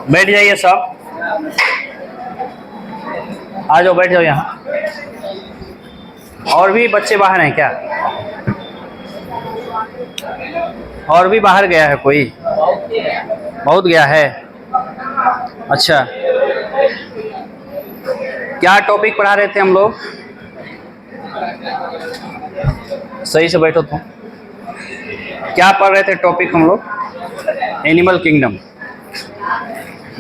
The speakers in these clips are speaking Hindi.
बैठ जाइए सब, आ जाओ बैठ जाओ यहाँ। और भी बच्चे बाहर हैं क्या? और भी बाहर गया है कोई? बहुत गया है। अच्छा, क्या टॉपिक पढ़ा रहे थे हम लोग? सही से बैठो तुम। क्या पढ़ रहे थे टॉपिक हम लोग? एनिमल किंगडम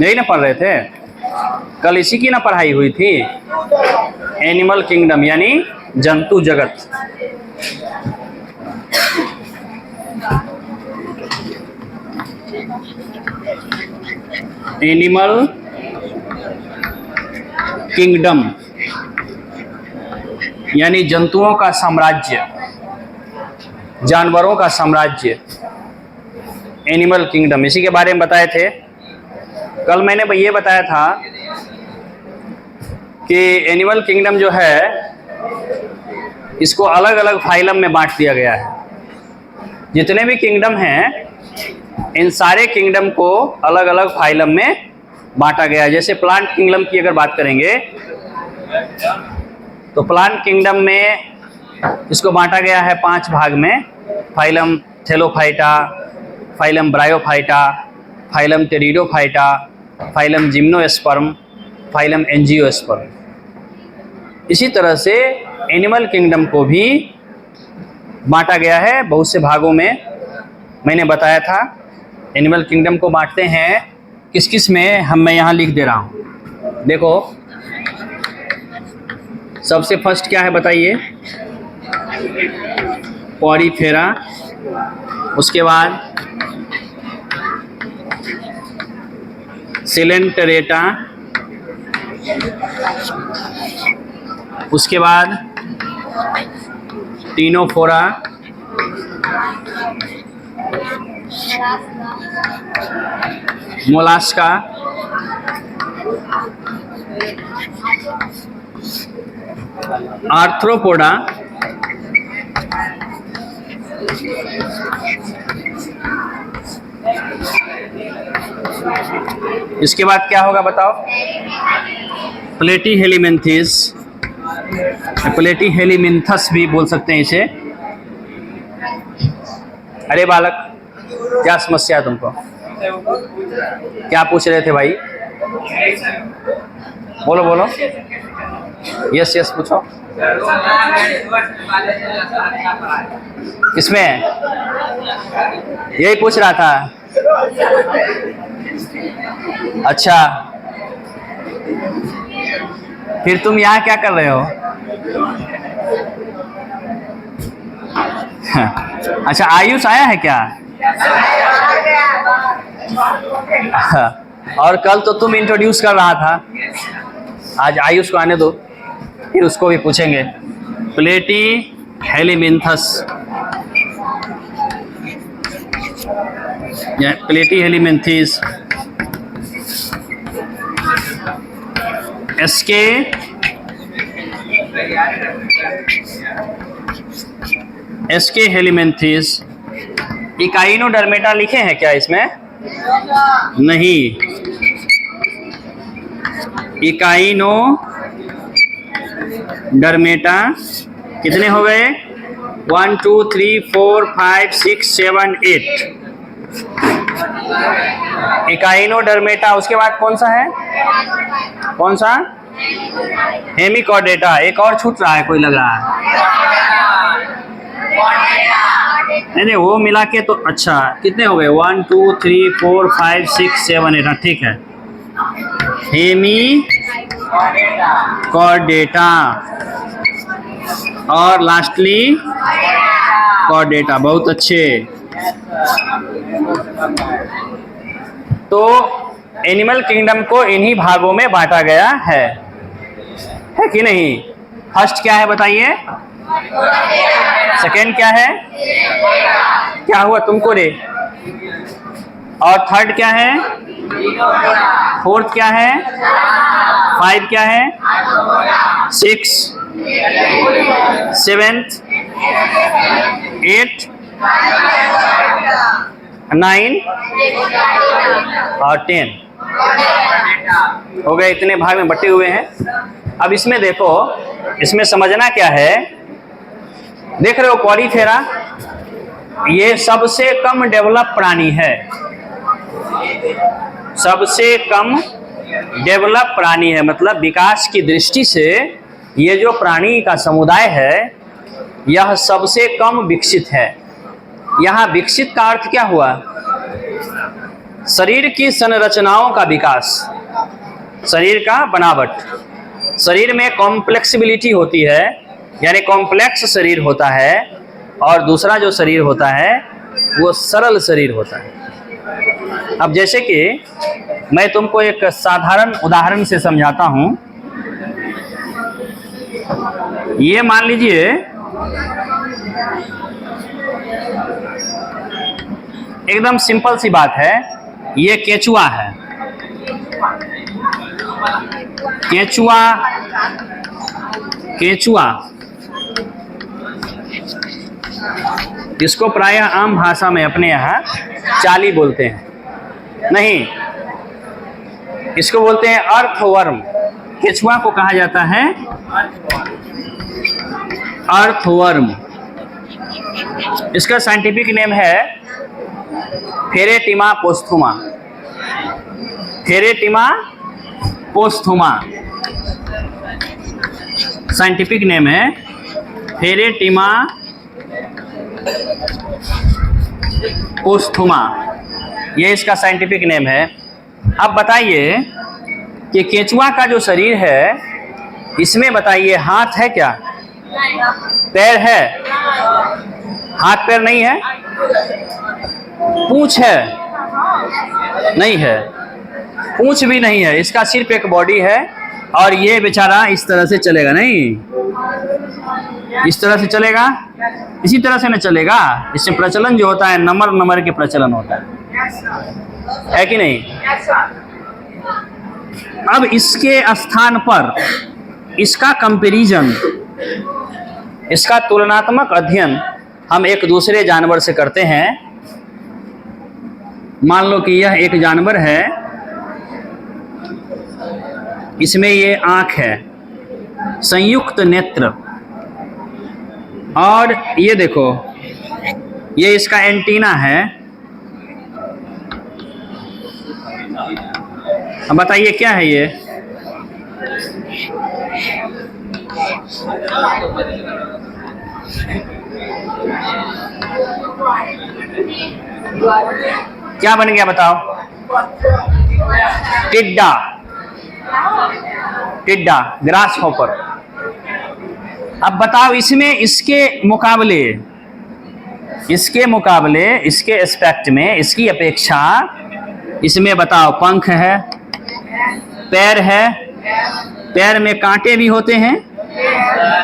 नहीं ना पढ़ रहे थे? कल इसी की ना पढ़ाई हुई थी, एनिमल किंगडम यानी जंतु जगत। एनिमल किंगडम यानी जंतुओं का साम्राज्य, जानवरों का साम्राज्य, एनिमल किंगडम, इसी के बारे में बताए थे। कल मैंने ये बताया था कि एनिमल किंगडम जो है इसको अलग अलग फाइलम में बांट दिया गया है। जितने भी किंगडम हैं इन सारे किंगडम को अलग अलग फाइलम में बांटा गया है। जैसे प्लांट किंगडम की अगर बात करेंगे तो प्लांट किंगडम में इसको बांटा गया है 5 भाग में। Phylum Thallophyta, phylum bryophyta, phylum pteridophyta, phylum gymnosperm, phylum angiosperm. इसी तरह से एनिमल किंगडम को भी बांटा गया है बहुत से भागों में। मैंने बताया था एनिमल किंगडम को बांटते हैं किस किस में, मैं यहाँ लिख दे रहा हूँ। देखो सबसे फर्स्ट क्या है बताइए? पॉरीफेरा, उसके बाद सिलेंटरेटा, उसके बाद टीनोफोरा, मोलास्का, आर्थ्रोपोडा, इसके बाद क्या होगा बताओ? प्लेटीहेलिमिन्थस, प्लेटीहेलिमिन्थस भी बोल सकते हैं इसे। अरे बालक, क्या समस्या है तुमको? क्या पूछ रहे थे भाई? बोलो बोलो। यस यस पूछो। किसमें? यही पूछ रहा था। अच्छा, फिर तुम यहाँ क्या कर रहे हो? अच्छा, आयुष आया है क्या? और कल तो तुम इंट्रोड्यूस कर रहा था, आज आयुष को आने दो, फिर उसको भी पूछेंगे। प्लेटीहेलिमिन्थस, प्लेटीहेलिमिन्थस, एसके हेलिमिन्थस। इकाइनोडर्मेटा लिखे हैं क्या इसमें? नहीं, इकाइनोडर्मेटा कितने हो गए? 1 2 3 4 5 6 7 8। इकाइनोडर्मेटा, उसके बाद कौन सा है? कौन सा? हेमिकॉर्डेटा। एक और छूट रहा है कोई, लग रहा है। नहीं वो मिला के तो अच्छा कितने हो गए? 1 2 3 4 5 6 7 8। ठीक है, हेमिकॉर्डेटा और लास्टली कॉर्डेटा। बहुत अच्छे। तो एनिमल किंगडम को इन्हीं भागों में बांटा गया है कि नहीं? फर्स्ट क्या है बताइए? सेकेंड क्या है? क्या हुआ तुमको रे? और थर्ड क्या है? फोर्थ क्या है? 5 क्या है? 6 7th 8 9 और 10 हो गए। इतने भाग में बटे हुए हैं। अब इसमें देखो, इसमें समझना क्या है, देख रहे हो पॉलीफेरा, ये सबसे कम डेवलप प्राणी है, सबसे कम डेवलप प्राणी है। मतलब विकास की दृष्टि से ये जो प्राणी का समुदाय है यह सबसे कम विकसित है। यहाँ विकसित का अर्थ क्या हुआ? शरीर की संरचनाओं का विकास, शरीर का बनावट। शरीर में कॉम्प्लेक्सिबिलिटी होती है, यानी कॉम्प्लेक्स शरीर होता है, और दूसरा जो शरीर होता है वो सरल शरीर होता है। अब जैसे कि मैं तुमको एक साधारण उदाहरण से समझाता हूं। ये मान लीजिए एकदम सिंपल सी बात है, ये केचुआ है। केचुआ, केचुआ इसको प्रायः आम भाषा में अपने यहाँ चाली बोलते हैं, नहीं, इसको बोलते हैं अर्थवर्म। केचुआ को कहा जाता है अर्थवर्म। इसका साइंटिफिक नेम है फेरेटिमा पोस्थुमा। फेरेटिमा पोस्थुमा साइंटिफिक नेम है, फेरेटिमा पोस्थुमा, ये इसका साइंटिफिक नेम है। अब बताइए कि केचुआ का जो शरीर है इसमें बताइए हाथ है क्या? पैर है? हाथ पैर नहीं है। पूंछ है? नहीं है, पूंछ भी नहीं है। इसका सिर्फ एक बॉडी है, और ये बेचारा इस तरह से चलेगा, नहीं इस तरह से चलेगा, इसी तरह से न चलेगा। इससे प्रचलन जो होता है नंबर नंबर के प्रचलन होता है कि नहीं? अब इसके स्थान पर इसका कंपैरिजन, इसका तुलनात्मक अध्ययन हम एक दूसरे जानवर से करते हैं। मान लो कि यह एक जानवर है, इसमें ये आँख है, संयुक्त नेत्र, और ये देखो ये इसका एंटीना है। अब बताइए क्या है ये? क्या बन गया बताओ? टिड्डा, टिड्डा, ग्रास हॉपर। अब बताओ इसमें इसके मुकाबले, इसके एस्पेक्ट में, इसकी अपेक्षा इसमें बताओ पंख है, पैर है, पैर में कांटे भी होते हैं,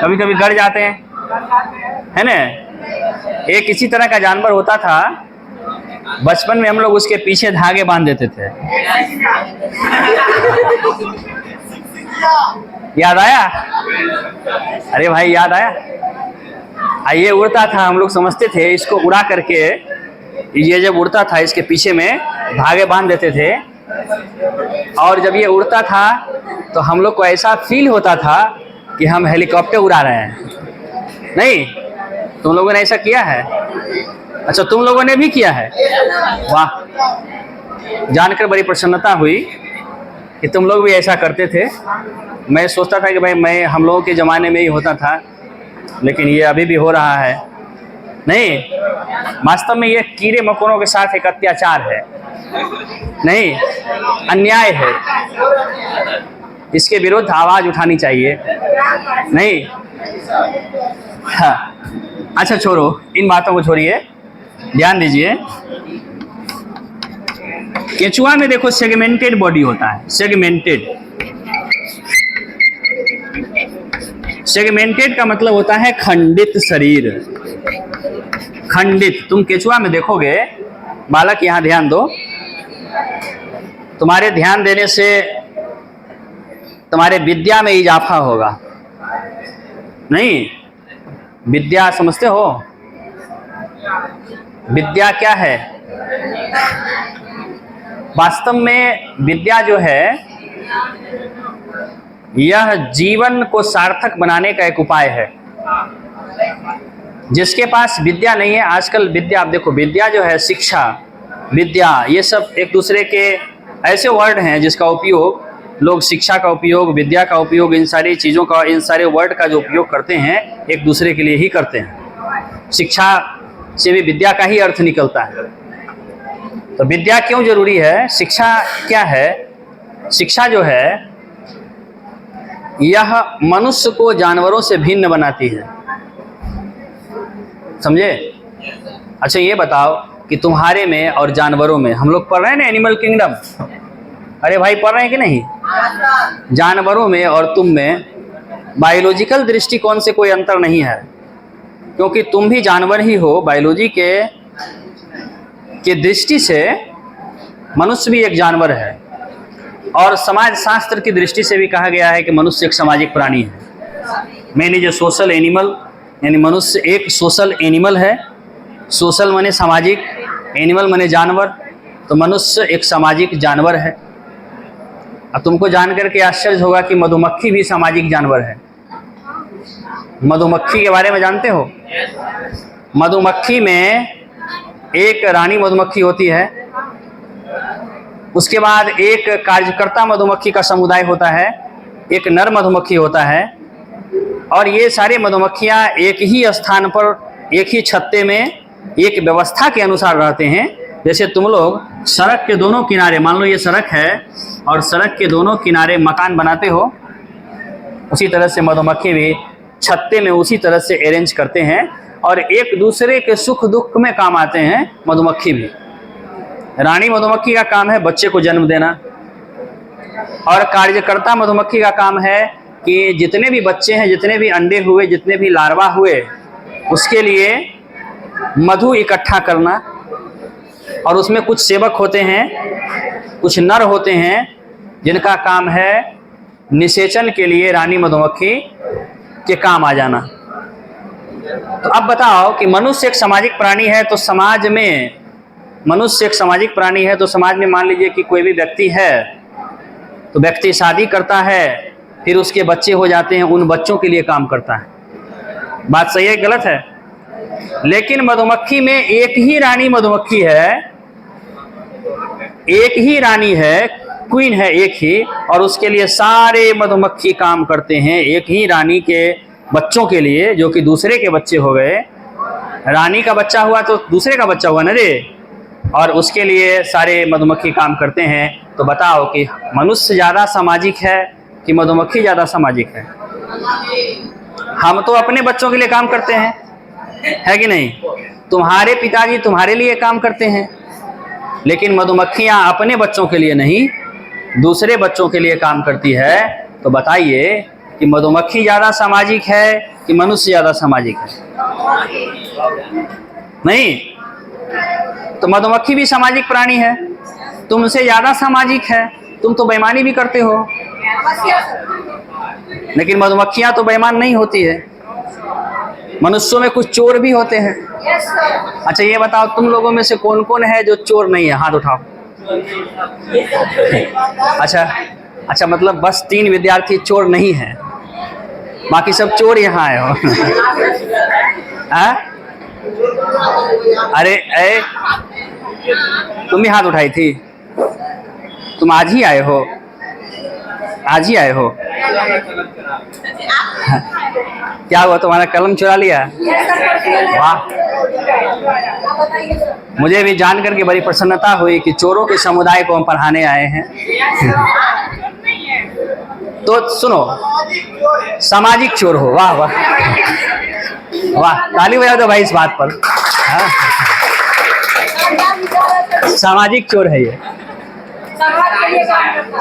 कभी कभी गड़ जाते हैं, है ना? एक इसी तरह का जानवर होता था, बचपन में हम लोग उसके पीछे धागे बांध देते थे। याद आया? अरे भाई याद आया? ये उड़ता था, हम लोग समझते थे इसको उड़ा करके, ये जब उड़ता था इसके पीछे में धागे बांध देते थे, और जब ये उड़ता था तो हम लोग को ऐसा फील होता था कि हम हेलीकॉप्टर उड़ा रहे हैं। नहीं, तुम लोगों ने ऐसा किया है? अच्छा, तुम लोगों ने भी किया है? वाह, जानकर बड़ी प्रसन्नता हुई कि तुम लोग भी ऐसा करते थे। मैं सोचता था कि भाई हम लोगों के ज़माने में ही होता था, लेकिन ये अभी भी हो रहा है। नहीं, वास्तव में ये कीड़े मकोड़ों के साथ एक अत्याचार है, नहीं, अन्याय है। इसके विरुद्ध आवाज़ उठानी चाहिए, नहीं? हाँ, अच्छा छोड़ो, इन बातों को छोड़िए, ध्यान दीजिए। केचुआ में देखो सेगमेंटेड बॉडी होता है, सेगमेंटेड। सेगमेंटेड का मतलब होता है खंडित शरीर, खंडित। तुम केचुआ में देखोगे, बालक यहाँ ध्यान दो, तुम्हारे ध्यान देने से तुम्हारे विद्या में इजाफा होगा, नहीं? विद्या समझते हो? विद्या क्या है? वास्तव में विद्या जो है यह जीवन को सार्थक बनाने का एक उपाय है। जिसके पास विद्या नहीं है, आजकल विद्या, आप देखो विद्या जो है, शिक्षा, विद्या, ये सब एक दूसरे के ऐसे वर्ड हैं जिसका उपयोग लोग, शिक्षा का उपयोग, विद्या का उपयोग, इन सारी चीज़ों का, इन सारे वर्ड का जो उपयोग करते हैं एक दूसरे के लिए ही करते हैं। शिक्षा से भी विद्या का ही अर्थ निकलता है। तो विद्या क्यों जरूरी है? शिक्षा क्या है? शिक्षा जो है यह मनुष्य को जानवरों से भिन्न बनाती है। समझे? अच्छा ये बताओ कि तुम्हारे में और जानवरों में, हम लोग पढ़ रहे हैं ना एनिमल किंगडम, अरे भाई पढ़ रहे हैं कि नहीं? जानवरों में और तुम में बायोलॉजिकल दृष्टिकोण से कोई अंतर नहीं है, क्योंकि तुम भी जानवर ही हो। बायोलॉजी के दृष्टि से मनुष्य भी एक जानवर है, और समाज शास्त्र की दृष्टि से भी कहा गया है कि मनुष्य एक सामाजिक प्राणी है। मैंने जो सोशल एनिमल, यानी मनुष्य एक सोशल एनिमल है। सोशल माने सामाजिक, एनिमल माने जानवर, तो मनुष्य एक सामाजिक जानवर है। अब तुमको जानकर के आश्चर्य होगा कि मधुमक्खी भी सामाजिक जानवर है। मधुमक्खी के बारे में जानते हो? मधुमक्खी में एक रानी मधुमक्खी होती है, उसके बाद एक कार्यकर्ता मधुमक्खी का समुदाय होता है, एक नर मधुमक्खी होता है, और ये सारे मधुमक्खियाँ एक ही स्थान पर, एक ही छत्ते में, एक व्यवस्था के अनुसार रहते हैं। जैसे तुम लोग सड़क के दोनों किनारे, मान लो ये सड़क है और सड़क के दोनों किनारे मकान बनाते हो, उसी तरह से मधुमक्खी भी छत्ते में उसी तरह से अरेंज करते हैं और एक दूसरे के सुख दुख में काम आते हैं। मधुमक्खी भी, रानी मधुमक्खी का काम है बच्चे को जन्म देना, और कार्यकर्ता मधुमक्खी का काम है कि जितने भी बच्चे हैं, जितने भी अंडे हुए, जितने भी लार्वा हुए, उसके लिए मधु इकट्ठा करना। और उसमें कुछ सेवक होते हैं, कुछ नर होते हैं जिनका काम है निषेचन के लिए रानी मधुमक्खी के काम आ जाना। तो अब बताओ कि मनुष्य एक सामाजिक प्राणी है, तो समाज में, मनुष्य एक सामाजिक प्राणी है तो समाज में मान लीजिए कि कोई भी व्यक्ति है, तो व्यक्ति शादी करता है, फिर उसके बच्चे हो जाते हैं, उन बच्चों के लिए काम करता है। बात सही है गलत है? लेकिन मधुमक्खी में एक ही रानी मधुमक्खी है, एक ही रानी है, क्वीन है एक ही, और उसके लिए सारे मधुमक्खी काम करते हैं एक ही रानी के बच्चों के लिए, जो कि दूसरे के बच्चे हो गए। रानी का बच्चा हुआ तो दूसरे का बच्चा हुआ ना रे, और उसके लिए सारे मधुमक्खी काम करते हैं। तो बताओ कि मनुष्य ज़्यादा सामाजिक है कि मधुमक्खी ज़्यादा सामाजिक है? हम तो अपने बच्चों के लिए काम करते हैं, है कि नहीं? तुम्हारे पिताजी तुम्हारे लिए काम करते हैं, लेकिन मधुमक्खियाँ अपने बच्चों के लिए नहीं, दूसरे बच्चों के लिए काम करती है। तो बताइए कि मधुमक्खी ज़्यादा सामाजिक है कि मनुष्य ज़्यादा सामाजिक है? नहीं, तो मधुमक्खी भी सामाजिक प्राणी है, तुमसे ज़्यादा सामाजिक है। तुम तो बेईमानी भी करते हो, लेकिन मधुमक्खियाँ तो बेईमान नहीं होती है। मनुष्यों में कुछ चोर भी होते हैं। अच्छा ये बताओ, तुम लोगों में से कौन कौन है जो चोर नहीं है? हाथ उठाओ। अच्छा, मतलब बस 3 विद्यार्थी चोर नहीं है, बाकी सब चोर यहाँ आए हो। अरे तुम भी हाथ उठाई थी? तुम आज ही आए हो? आज ही आए हो? क्या हुआ, तुम्हारा कलम चुरा लिया? वाह, मुझे भी जान करके बड़ी प्रसन्नता हुई कि चोरों के समुदाय को हम पढ़ाने आए हैं। तो सुनो, सामाजिक चोर हो। वाह वाह वाह, ताली बजा दो भाई इस बात पर। हाँ? सामाजिक चोर है ये,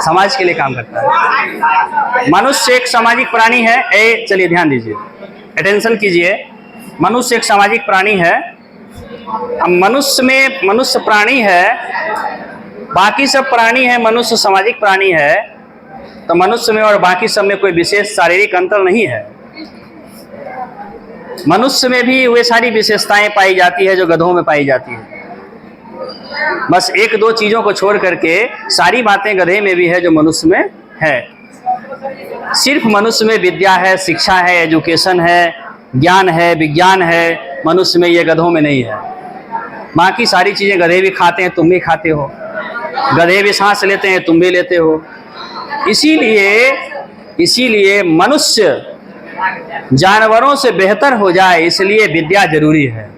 समाज के लिए काम करता है। मनुष्य एक सामाजिक प्राणी है। चलिए ध्यान दीजिए, अटेंशन कीजिए। मनुष्य एक सामाजिक प्राणी है। मनुष्य में, मनुष्य प्राणी है, बाकी सब प्राणी है, मनुष्य सामाजिक प्राणी है। तो मनुष्य में और बाकी सब में कोई विशेष शारीरिक अंतर नहीं है। मनुष्य में भी वे सारी विशेषताएं पाई जाती है जो गधों में पाई जाती है। बस एक दो चीजों को छोड़ करके सारी बातें गधे में भी है जो मनुष्य में है। सिर्फ मनुष्य में विद्या है, शिक्षा है, एजुकेशन है, ज्ञान है, विज्ञान है, मनुष्य में, ये गधों में नहीं है। बाकी सारी चीजें गधे भी खाते हैं, तुम भी खाते हो, गधे भी सांस लेते हैं, तुम भी लेते हो। इसीलिए मनुष्य जानवरों से बेहतर हो जाए, इसलिए विद्या जरूरी है।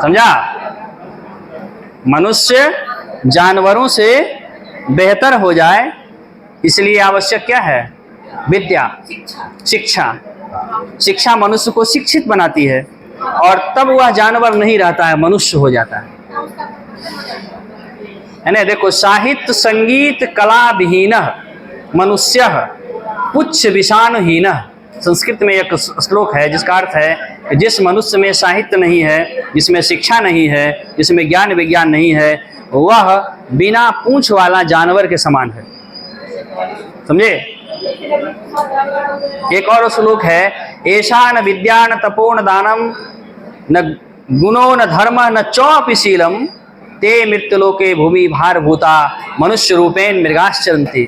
समझा? मनुष्य जानवरों से बेहतर हो जाए, इसलिए आवश्यक क्या है? विद्या, शिक्षा मनुष्य को शिक्षित बनाती है और तब वह जानवर नहीं रहता है, मनुष्य हो जाता है ना। देखो, साहित्य संगीत कला विहीन मनुष्य पुच्छ विषाणुहीन, संस्कृत में एक श्लोक है जिसका अर्थ है कि जिस मनुष्य में साहित्य नहीं है, जिसमें शिक्षा नहीं है, जिसमें ज्ञान विज्ञान नहीं है, वह बिना पूंछ वाला जानवर के समान है। समझे? एक और श्लोक है, ऐसा न विद्या न तपो न दानम न गुणो न धर्म न चौपि शीलम ते मृत्युलोके भूमि भार भूता मनुष्य रूपेण मृगाश्चरन्ति।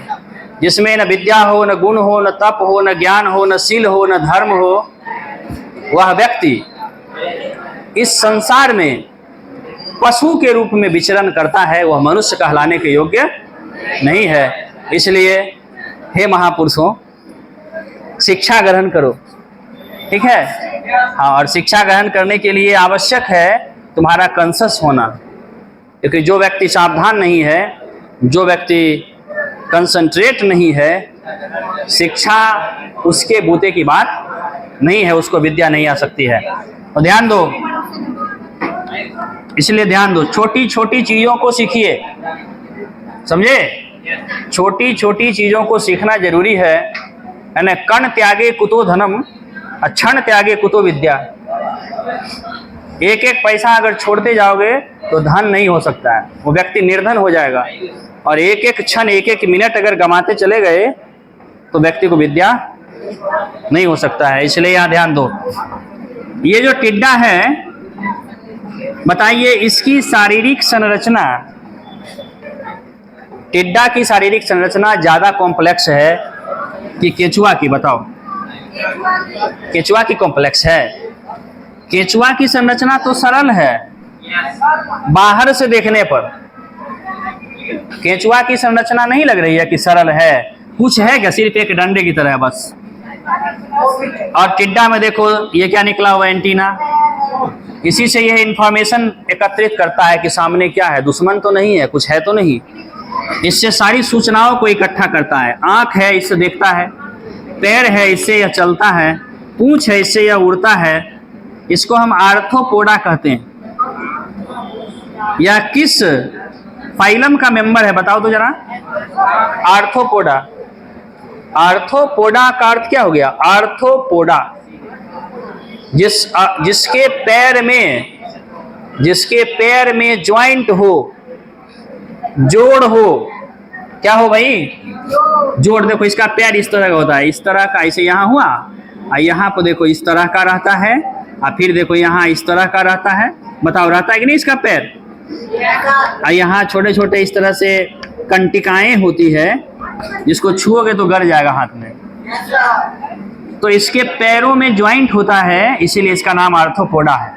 जिसमें न विद्या हो, न गुण हो, न तप हो, न ज्ञान हो, न शील हो, न धर्म हो, वह व्यक्ति इस संसार में पशु के रूप में विचरण करता है, वह मनुष्य कहलाने के योग्य नहीं है। इसलिए हे महापुरुषों, शिक्षा ग्रहण करो, ठीक है? हाँ, और शिक्षा ग्रहण करने के लिए आवश्यक है तुम्हारा कॉन्शस होना, क्योंकि जो व्यक्ति सावधान नहीं है, जो व्यक्ति कंसंट्रेट नहीं है, शिक्षा उसके बूते की बात नहीं है, उसको विद्या नहीं आ सकती है। और ध्यान दो, इसलिए ध्यान दो, छोटी छोटी चीजों को सीखिए, समझे? छोटी छोटी चीजों को सीखना जरूरी है ना। कण त्यागे कुतो धनम, क्षण त्यागे कुतो विद्या। एक एक पैसा अगर छोड़ते जाओगे तो धन नहीं हो सकता है, वो व्यक्ति निर्धन हो जाएगा। और एक एक क्षण, एक एक मिनट अगर गंवाते चले गए तो व्यक्ति को विद्या नहीं हो सकता है। इसलिए यहाँ ध्यान दो, ये जो टिड्डा है, बताइए इसकी शारीरिक संरचना, टिड्डा की शारीरिक संरचना ज्यादा कॉम्प्लेक्स है कि केचुआ की? बताओ। केचुआ की कॉम्प्लेक्स है। केचुआ की संरचना तो सरल है बाहर से देखने पर, केचुआ की संरचना नहीं लग रही है कि सरल है, कुछ है क्या? सिर्फ एक डंडे की तरह है बस। और टिड्डा में देखो ये क्या निकला हुआ, एंटीना। इसी से यह इंफॉर्मेशन एकत्रित करता है कि सामने क्या है, दुश्मन तो नहीं है, कुछ है तो नहीं। इससे सारी सूचनाओं को इकट्ठा करता है। आंख है, इससे देखता है, पैर है, इससे यह चलता है, पूंछ है, इससे यह उड़ता है। इसको हम आर्थ्रोपोडा कहते हैं। यह किस फाइलम का मेंबर है बताओ तो जरा? आर्थ्रोपोडा। आर्थ्रोपोडा का अर्थ क्या हो गया? आर्थ्रोपोडा, जिसके पैर में ज्वाइंट हो, जोड़ हो। क्या हो भाई? जोड़। देखो इसका पैर इस तरह का होता है, इस तरह का, ऐसे यहाँ हुआ, और यहाँ पर देखो इस तरह का रहता है, और फिर देखो यहाँ इस तरह का रहता है। बताओ रहता है कि नहीं इसका पैर? और यहाँ छोटे छोटे इस तरह से कंटिकाएं होती है, जिसको छुओगे तो गड़ जाएगा हाथ में। तो इसके पैरों में ज्वाइंट होता है, इसीलिए इसका नाम आर्थ्रोपोडा है।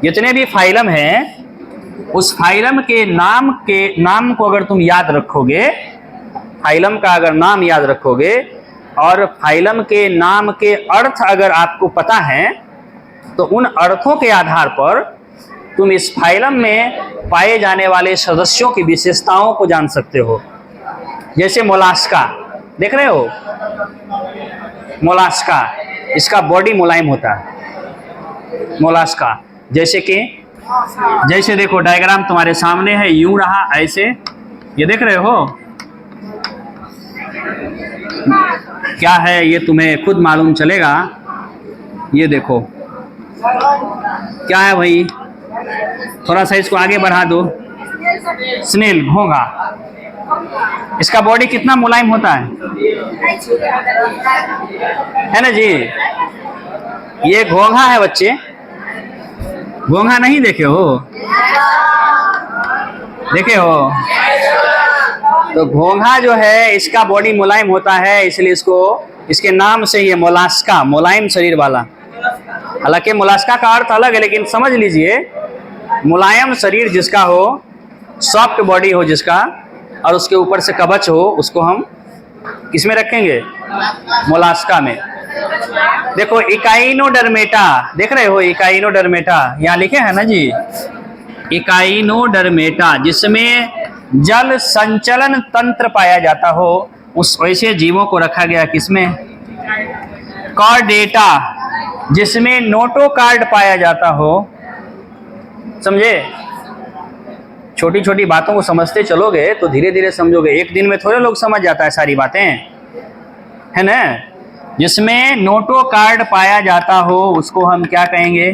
जितने भी फाइलम हैं, उस फाइलम के नाम को अगर तुम याद रखोगे, फाइलम का अगर नाम याद रखोगे और फाइलम के नाम के अर्थ अगर आपको पता है, तो उन अर्थों के आधार पर तुम इस फाइलम में पाए जाने वाले सदस्यों की विशेषताओं को जान सकते हो। जैसे मोलास्का, देख रहे हो? मोलास्का, इसका बॉडी मुलायम होता है। मोलास्का जैसे देखो डायग्राम तुम्हारे सामने है, यूं रहा, ऐसे, ये देख रहे हो? क्या है ये तुम्हें खुद मालूम चलेगा। ये देखो क्या है भाई, थोड़ा सा इसको आगे बढ़ा दो। स्नेल, घोंघा। इसका बॉडी कितना मुलायम होता है ना जी? ये घोंघा है बच्चे, घोंघा नहीं देखे हो? देखे हो? तो घोंघा जो है इसका बॉडी मुलायम होता है, इसलिए इसको इसके नाम से ही मोलास्का, मुलायम शरीर वाला। हालांकि मोलास्का का अर्थ अलग है, लेकिन समझ लीजिए मुलायम शरीर जिसका हो, सॉफ्ट बॉडी हो जिसका, और उसके ऊपर से कवच हो, उसको हम किसमें रखेंगे? मोलास्का में। देखो इकाइनोडर्मेटा, देख रहे हो इकाइनोडर्मेटा, यहाँ लिखे हैं ना जी, इकाइनोडर्मेटा, जिसमें जल संचलन तंत्र पाया जाता हो, उस वैसे जीवों को रखा गया किसमें? कॉर्डेटा, जिसमें नोटोकार्ड पाया जाता हो। समझे? छोटी छोटी बातों को समझते चलोगे तो धीरे धीरे समझोगे, एक दिन में थोड़े लोग समझ जाता है सारी बातें, है ना? जिसमें नोटोकार्ड पाया जाता हो उसको हम क्या कहेंगे?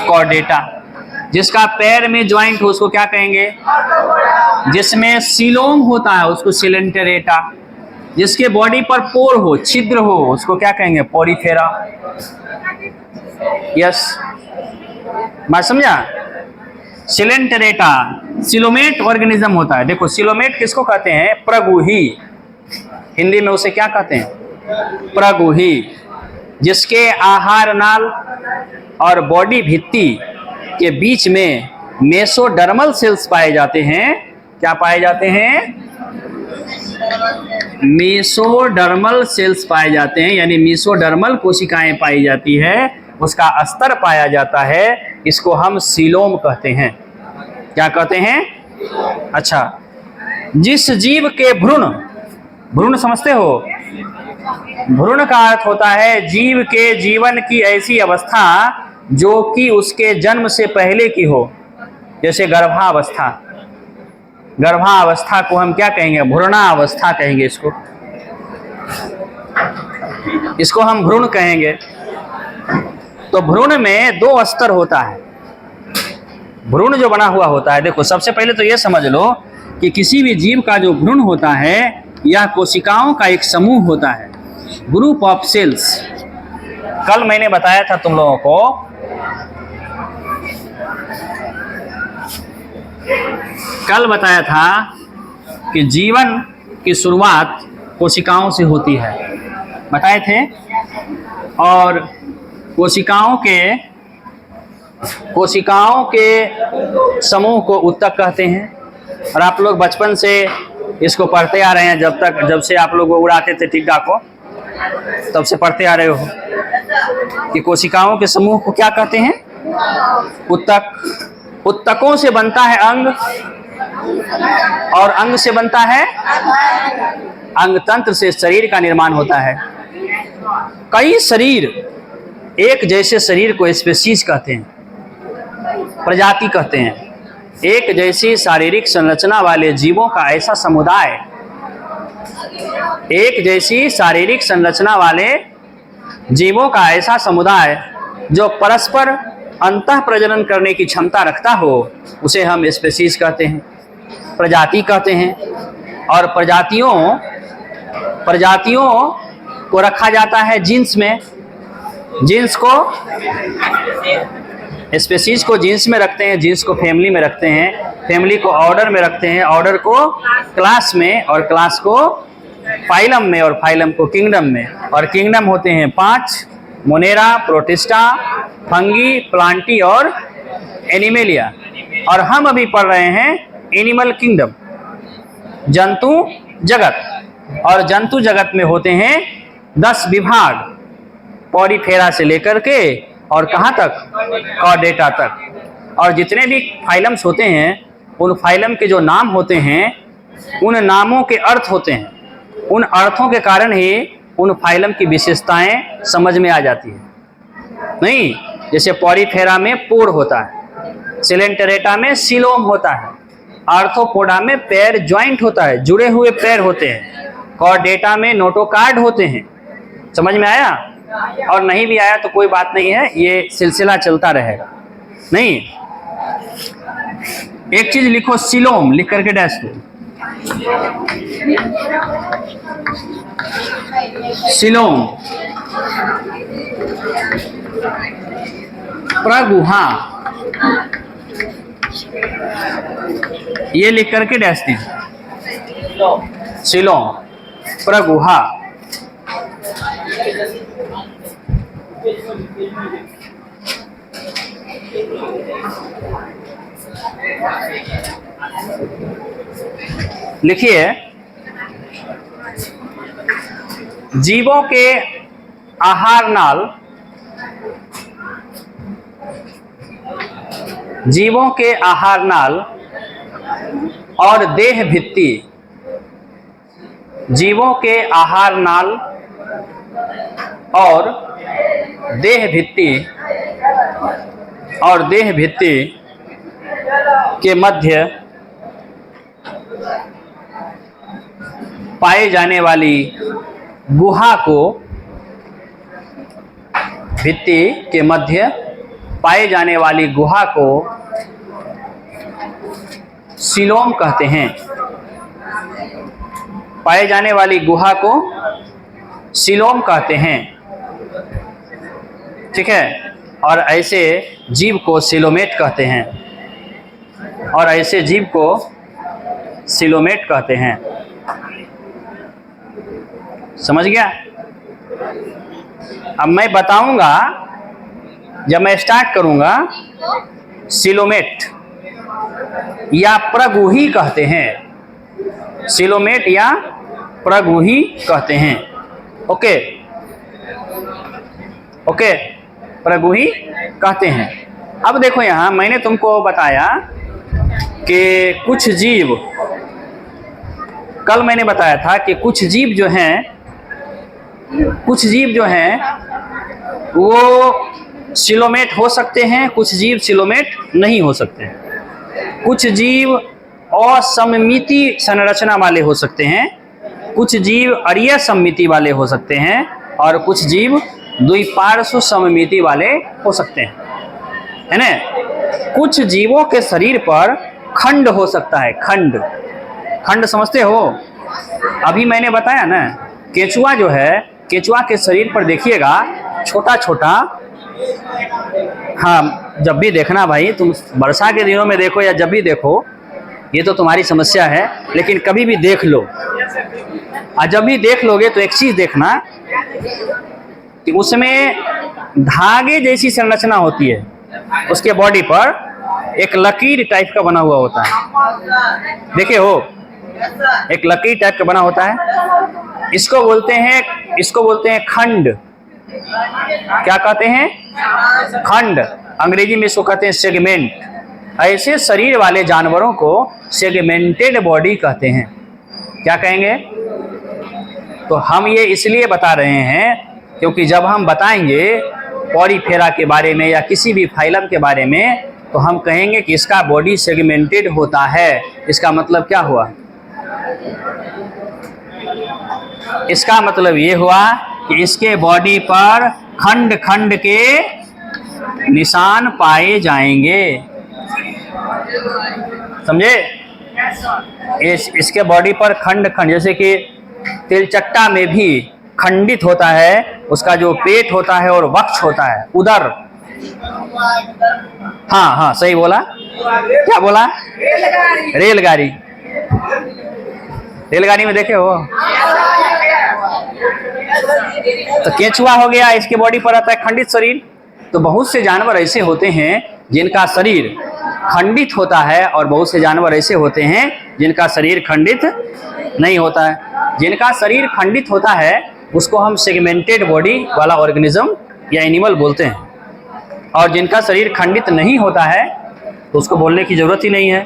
कॉर्डेटा। जिसका पैर में ज्वाइंट हो उसको क्या कहेंगे? जिसमें सीलोम होता है उसको सिलेंटरेटा। जिसके बॉडी पर पोर हो, छिद्र हो, उसको क्या कहेंगे? पोरीफेरा। यस, बात समझा? सिलेंटरेटा सिलोमेट ऑर्गेनिज्म होता है। देखो सिलोमेट किसको कहते हैं? प्रगुही, हिंदी में उसे क्या कहते हैं? प्रगुही। जिसके आहार नाल और बॉडी भित्ति के बीच में मेसोडर्मल सेल्स पाए जाते हैं। क्या पाए जाते हैं? मेसोडर्मल सेल्स पाए जाते हैं, यानी मेसोडर्मल कोशिकाएं पाई जाती है, उसका अस्तर पाया जाता है, इसको हम सीलोम कहते हैं। क्या कहते हैं? अच्छा, जिस जीव के भ्रूण, भ्रूण समझते हो? भ्रूण का अर्थ होता है जीव के जीवन की ऐसी अवस्था जो कि उसके जन्म से पहले की हो, जैसे गर्भावस्था। गर्भावस्था को हम क्या कहेंगे? भ्रूणावस्था कहेंगे इसको, इसको हम भ्रूण कहेंगे। तो भ्रूण में दो स्तर होता है। भ्रूण जो बना हुआ होता है, देखो सबसे पहले तो ये समझ लो कि किसी भी जीव का जो भ्रूण होता है यह कोशिकाओं का एक समूह होता है, ग्रुप ऑफ सेल्स। कल मैंने बताया था तुम लोगों को, कल बताया था कि जीवन की शुरुआत कोशिकाओं से होती है, बताए थे। और कोशिकाओं के समूह को उत्तक कहते हैं। और आप लोग बचपन से इसको पढ़ते आ रहे हैं, जब से आप लोग उड़ाते थे टिड्डा को, तब से पढ़ते आ रहे हो कि कोशिकाओं के समूह को क्या कहते हैं? उत्तक। उत्तकों से बनता है अंग, और अंग से बनता है अंग तंत्र से शरीर का निर्माण होता है। कई शरीर, एक जैसे शरीर को स्पीशीज कहते हैं, प्रजाति कहते हैं। एक जैसी शारीरिक संरचना वाले जीवों का ऐसा समुदाय, एक जैसी शारीरिक संरचना वाले जीवों का ऐसा समुदाय जो परस्पर अंतः प्रजनन करने की क्षमता रखता हो, उसे हम स्पीशीज कहते हैं, प्रजाति कहते हैं। और प्रजातियों को रखा जाता है जीन्स में। जीन्स को, स्पीशीज को जीन्स में रखते हैं, जीन्स को फैमिली में रखते हैं, फैमिली को ऑर्डर में रखते हैं, ऑर्डर को क्लास में, और क्लास को फाइलम में, और फाइलम को किंगडम में। और किंगडम होते हैं 5: मोनेरा, प्रोटिस्टा, फंगी, प्लांटी और एनिमेलिया। और हम अभी पढ़ रहे हैं एनिमल किंगडम, जंतु जगत। और जंतु जगत में होते हैं 10 विभाग, पॉरीफेरा से लेकर के और कहाँ तक? कॉर्डेटा तक। और जितने भी फाइलम्स होते हैं, उन फाइलम के जो नाम होते हैं, उन नामों के अर्थ होते हैं। उन अर्थों के कारण ही उन फाइलम की विशेषताएं समझ में आ जाती है। नहीं, जैसे पॉरीफेरा में पोर होता है, सिलेंटरेटा में सीलोम होता है, आर्थ्रोपोडा में पैर ज्वाइंट होता है, जुड़े हुए पैर होते हैं, कॉर्डेटा में नोटोकार्ड होते हैं। समझ में आया? और नहीं भी आया तो कोई बात नहीं है, ये सिलसिला चलता रहेगा। नहीं, एक चीज लिखो, सीलोम लिख करके डैश दो। सिलोम, प्रगुहा, ये लिख करके डैश दीजिए। सिलोम, प्रगुहा, लिखिए जीवों के आहार नाल, जीवों के आहार नाल और देह भित्ति, जीवों के आहार नाल और देह भित्ति और देह भित्ति के मध्य पाए जाने वाली गुहा को, भित्ति के मध्य पाए जाने वाली गुहा को सिलोम कहते हैं। पाए जाने वाली गुहा को सिलोम कहते हैं, ठीक है। और ऐसे जीव को सिलोमेट कहते हैं, और ऐसे जीव को सिलोमेट कहते हैं। समझ गया? अब मैं बताऊंगा, जब मैं स्टार्ट करूंगा, सिलोमेट या प्रगुही कहते हैं, सिलोमेट या प्रगुही कहते हैं। ओके ओके, प्रगुही कहते हैं। अब देखो यहां मैंने तुमको बताया कि कुछ जीव, कल मैंने बताया था कि कुछ जीव जो हैं, कुछ जीव जो हैं वो सिलोमेट हो सकते हैं, कुछ जीव सिलोमेट नहीं हो सकते हैं। कुछ जीव असममिति संरचना वाले हो सकते हैं, कुछ जीव अरीय सममिति वाले हो सकते हैं, और कुछ जीव द्विपार्श्व सममिति वाले हो सकते हैं, है ना। कुछ जीवों के शरीर पर खंड हो सकता है, खंड, खंड समझते हो? अभी मैंने बताया ना, केचुआ जो है, केचुआ के शरीर पर देखिएगा छोटा छोटा, हाँ जब भी देखना भाई, तुम वर्षा के दिनों में देखो या जब भी देखो, ये तो तुम्हारी समस्या है, लेकिन कभी भी देख लो। और जब भी देख लोगे तो एक चीज देखना कि उसमें धागे जैसी संरचना होती है, उसके बॉडी पर एक लकीर टाइप का बना हुआ होता है, देखे हो, एक लकीर टाइप का बना होता है। इसको बोलते हैं खंड। क्या कहते हैं? खंड। अंग्रेजी में इसको कहते हैं सेगमेंट। ऐसे शरीर वाले जानवरों को सेगमेंटेड बॉडी कहते हैं। क्या कहेंगे? तो हम ये इसलिए बता रहे हैं क्योंकि जब हम बताएंगे पॉरीफेरा के बारे में या किसी भी फाइलम के बारे में, तो हम कहेंगे कि इसका बॉडी सेगमेंटेड होता है। इसका मतलब क्या हुआ? इसका मतलब ये हुआ कि इसके बॉडी पर खंड खंड के निशान पाए जाएंगे। समझे? इसके बॉडी पर खंड खंड, जैसे कि तिलचट्टा में भी खंडित होता है, उसका जो पेट होता है और वक्ष होता है, उदर। हाँ हाँ सही बोला। क्या बोला? रेलगाड़ी। रेलगाड़ी में देखे हो? तो केंचुआ हो गया, इसके बॉडी पर आता है खंडित शरीर। तो बहुत से जानवर ऐसे होते हैं जिनका शरीर खंडित होता है, और बहुत से जानवर ऐसे होते हैं जिनका शरीर खंडित नहीं होता है। जिनका शरीर खंडित होता है उसको हम सेगमेंटेड बॉडी वाला ऑर्गेनिज्म या एनिमल बोलते हैं, और जिनका शरीर खंडित नहीं होता है तो उसको बोलने की जरूरत ही नहीं है।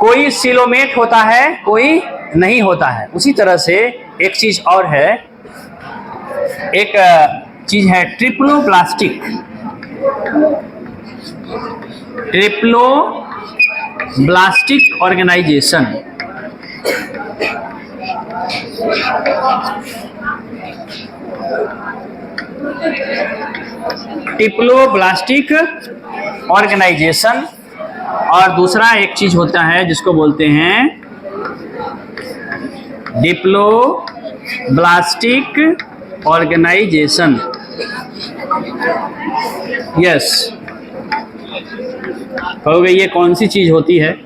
कोई सिलोमेट होता है, कोई नहीं होता है। उसी तरह से एक चीज और है, एक चीज है triploblastic. Triploblastic organisation. Triploblastic organisation. और दूसरा एक चीज होता है जिसको बोलते हैं डिप्लोब्लास्टिक ऑर्गेनाइजेशन। यस, कहोगे ये कौन सी चीज होती है?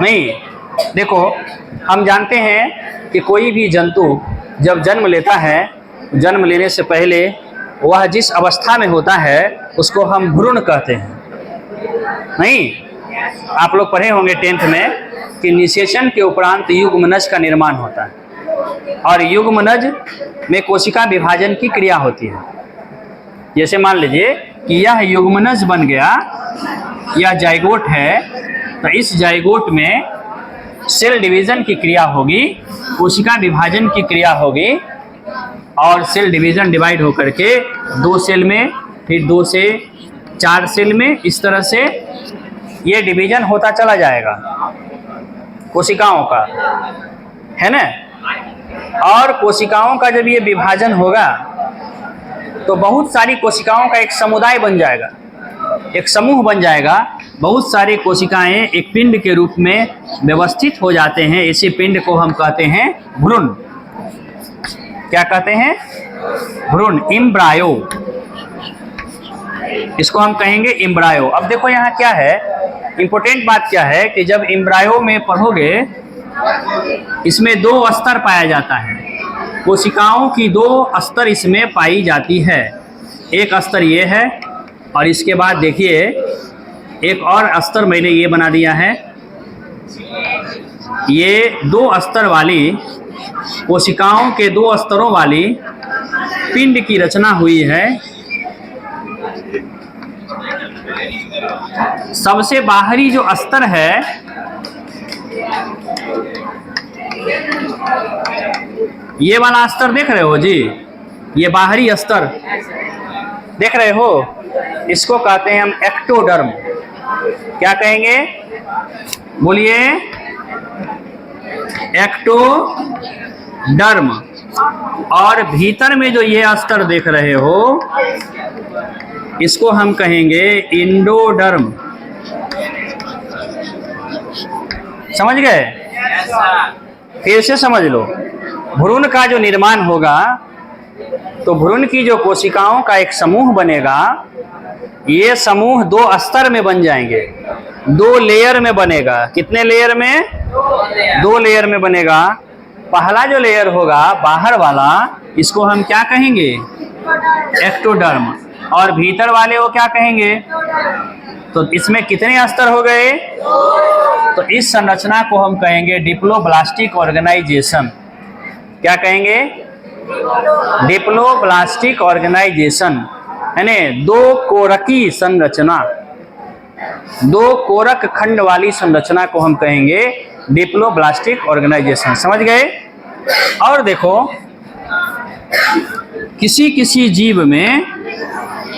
नहीं, देखो हम जानते हैं कि कोई भी जंतु जब जन्म लेता है, जन्म लेने से पहले वह जिस अवस्था में होता है उसको हम भ्रूण कहते हैं। नहीं, आप लोग पढ़े होंगे 10th में कि निषेचन के उपरांत युग्मनज का निर्माण होता है, और युग्मनज में कोशिका विभाजन की क्रिया होती है। जैसे मान लीजिए कि यह युग्मनज बन गया, यह जाइगोट है, तो इस जाइगोट में सेल डिवीजन की क्रिया होगी, कोशिका विभाजन की क्रिया होगी, और सेल डिवीजन डिवाइड होकर के 2 सेल में, फिर 2 से 4 सेल में, इस तरह से ये डिवीजन होता चला जाएगा कोशिकाओं का, है ना। और कोशिकाओं का जब ये विभाजन होगा तो बहुत सारी कोशिकाओं का एक समुदाय बन जाएगा, एक समूह बन जाएगा। बहुत सारी कोशिकाएं एक पिंड के रूप में व्यवस्थित हो जाते हैं। इसी पिंड को हम कहते हैं भ्रूण। क्या कहते हैं? भ्रूण, इम्ब्रायो। इसको हम कहेंगे इम्ब्रायो। अब देखो यहाँ क्या है, इंपॉर्टेंट बात क्या है कि जब इम्ब्रायो में पढ़ोगे, इसमें 2 स्तर पाया जाता है। कोशिकाओं की 2 स्तर इसमें पाई जाती है। एक स्तर ये है, और इसके बाद देखिए एक और स्तर मैंने ये बना दिया है। ये 2 स्तर वाली कोशिकाओं के 2 स्तरों वाली पिंड की रचना हुई है। सबसे बाहरी जो स्तर है, ये वाला स्तर देख रहे हो जी, ये बाहरी स्तर देख रहे हो, इसको कहते हैं हम एक्टोडर्म। क्या कहेंगे? बोलिए, एक्टोडर्म। और भीतर में जो ये स्तर देख रहे हो, इसको हम कहेंगे इंडोडर्म। समझ गए? फिर से समझ लो, भ्रूण का जो निर्माण होगा तो भ्रूण की जो कोशिकाओं का एक समूह बनेगा, ये समूह 2 स्तर में बन जाएंगे, 2 लेयर में बनेगा। कितने लेयर में? 2 लेयर में बनेगा। पहला जो लेयर होगा बाहर वाला, इसको हम क्या कहेंगे? एक्टोडर्म। और भीतर वाले को क्या कहेंगे? तो इसमें कितने स्तर हो गए? तो इस संरचना को हम कहेंगे डिप्लोब्लास्टिक ऑर्गेनाइजेशन। क्या कहेंगे? डिप्लोब्लास्टिक ऑर्गेनाइजेशन, यानी 2 कोरकी संरचना, 2 कोरक खंड वाली संरचना को हम कहेंगे डिप्लोब्लास्टिक ऑर्गेनाइजेशन। समझ गए? और देखो, किसी किसी जीव में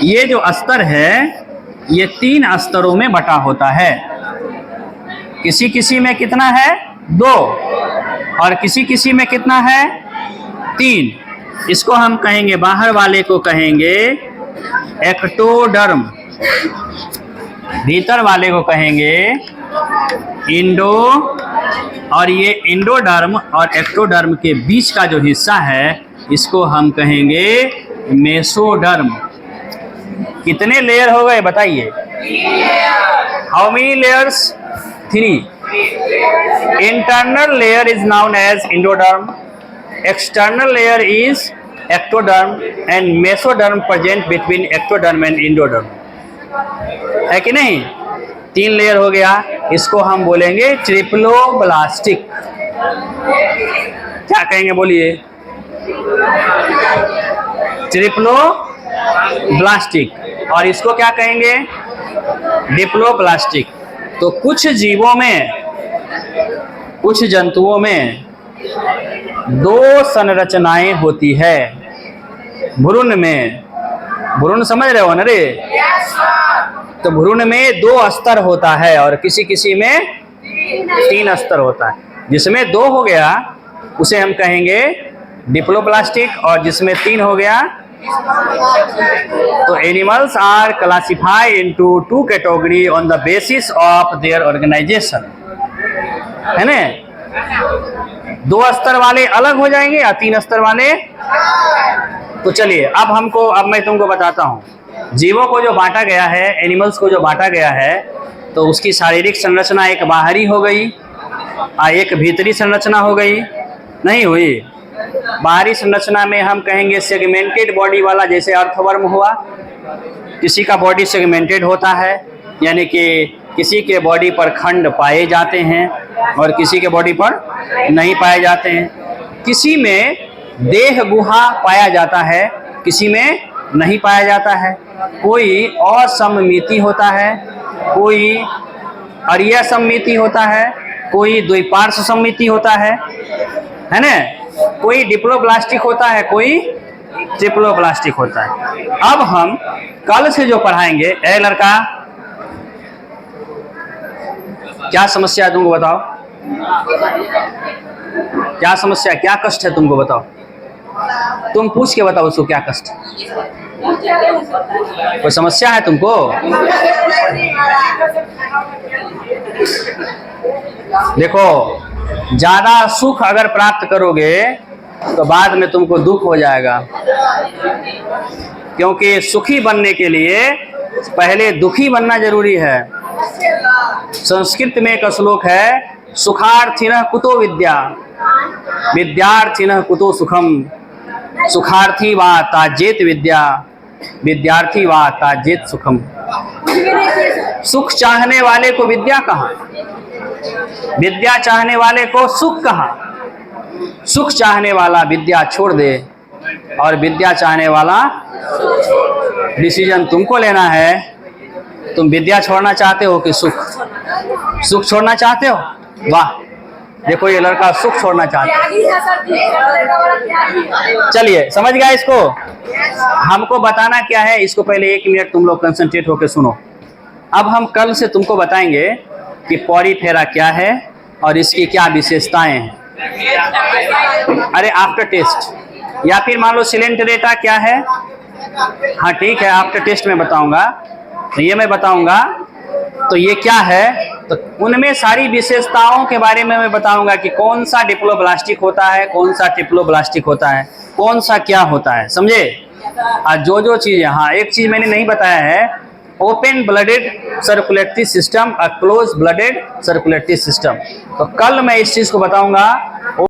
ये जो स्तर है, ये 3 स्तरों में बटा होता है। किसी किसी में कितना है? 2, और किसी किसी में कितना है? 3। इसको हम कहेंगे, बाहर वाले को कहेंगे एक्टोडर्म, भीतर वाले को कहेंगे इंडो, और ये इंडोडर्म और एक्टोडर्म के बीच का जो हिस्सा है, इसको हम कहेंगे मेसोडर्म। कितने लेयर हो गए बताइए? How many layers? 3. Internal layer is known as endoderm, external layer is ectoderm, and mesoderm present between ectoderm and endoderm। है कि नहीं? 3 लेयर हो गया। इसको हम बोलेंगे ट्रिप्लोब्लास्टिक। क्या कहेंगे? बोलिए, ट्रिप्लोब्लास्टिक। और इसको क्या कहेंगे? डिप्लोब्लास्टिक। तो कुछ जीवों में, कुछ जंतुओं में 2 संरचनाएं होती है। भ्रूण में, भ्रूण समझ रहे हो ना रे? तो भ्रूण में 2 स्तर होता है, और किसी किसी में 3 स्तर होता है। जिसमें 2 हो गया उसे हम कहेंगे डिप्लोब्लास्टिक, और जिसमें 3 हो गया, तो animals are classified into 2 category on the basis of their organisation, है ना। 2 स्तर वाले अलग हो जाएंगे या 3 स्तर वाले? तो चलिए अब मैं तुमको बताता हूँ। जीवों को जो बांटा गया है, एनिमल्स को जो बांटा गया है, तो उसकी शारीरिक संरचना एक बाहरी हो गई और एक भीतरी संरचना हो गई, नहीं हुई? बाहरी संरचना में हम कहेंगे सेगमेंटेड बॉडी वाला, जैसे अर्थवर्म हुआ। किसी का बॉडी सेगमेंटेड होता है, यानी कि किसी के बॉडी पर खंड पाए जाते हैं और किसी के बॉडी पर नहीं पाए जाते हैं। किसी में देह गुहा पाया जाता है, किसी में नहीं पाया जाता है। कोई असममिति होता है, कोई अरिया सममिति होता है, कोई द्विपार्श्व सममिति होता है ना? कोई डिप्लोब्लास्टिक होता है, कोई ट्रिप्लोब्लास्टिक होता है। अब हम कल से जो पढ़ाएंगे, ए लड़का क्या समस्या है तुमको बताओ? क्या समस्या, क्या कष्ट है तुमको बताओ? तुम पूछ के बताओ उसको क्या कष्ट है। कोई समस्या है तुमको? देखो, ज्यादा सुख अगर प्राप्त करोगे तो बाद में तुमको दुख हो जाएगा, क्योंकि सुखी बनने के लिए पहले दुखी बनना जरूरी है। संस्कृत में एक श्लोक है, सुखार्थिनः कुतो विद्या, विद्यार्थिनः कुतो सुखम, सुखार्थी वा ताजेत विद्या, विद्यार्थी वा ताजेत सुखम। सुख चाहने वाले को विद्या कहाँ, विद्या चाहने वाले को सुख कहाँ? सुख चाहने वाला विद्या छोड़ दे और विद्या चाहने वाला, डिसीजन तुमको लेना है। तुम विद्या छोड़ना चाहते हो कि सुख? सुख छोड़ना चाहते हो? वाह, देखो ये लड़का सुख छोड़ना चाहता है। चलिए, समझ गया इसको? हमको बताना क्या है इसको, पहले 1 मिनट तुम लोग कंसंट्रेट होकर सुनो। अब हम कल से तुमको बताएंगे कि पॉलीफेरा क्या है और इसकी क्या विशेषताएं हैं। अरे आफ्टर टेस्ट, या फिर मान लो सिलेंटरेटा क्या है? हाँ ठीक है, आफ्टर टेस्ट में बताऊंगा। तो ये मैं बताऊंगा, तो ये क्या है, तो उनमें सारी विशेषताओं के बारे में मैं बताऊंगा कि कौन सा डिप्लोब्लास्टिक होता है, कौन सा ट्रिप्लोब्लास्टिक होता है, कौन सा क्या होता है, समझे? और जो चीज़ें, हाँ एक चीज़ मैंने नहीं बताया है, ओपन ब्लडेड सर्कुलेटरी सिस्टम और क्लोज ब्लडेड सर्कुलेटरी सिस्टम। तो कल मैं इस चीज़ को बताऊंगा।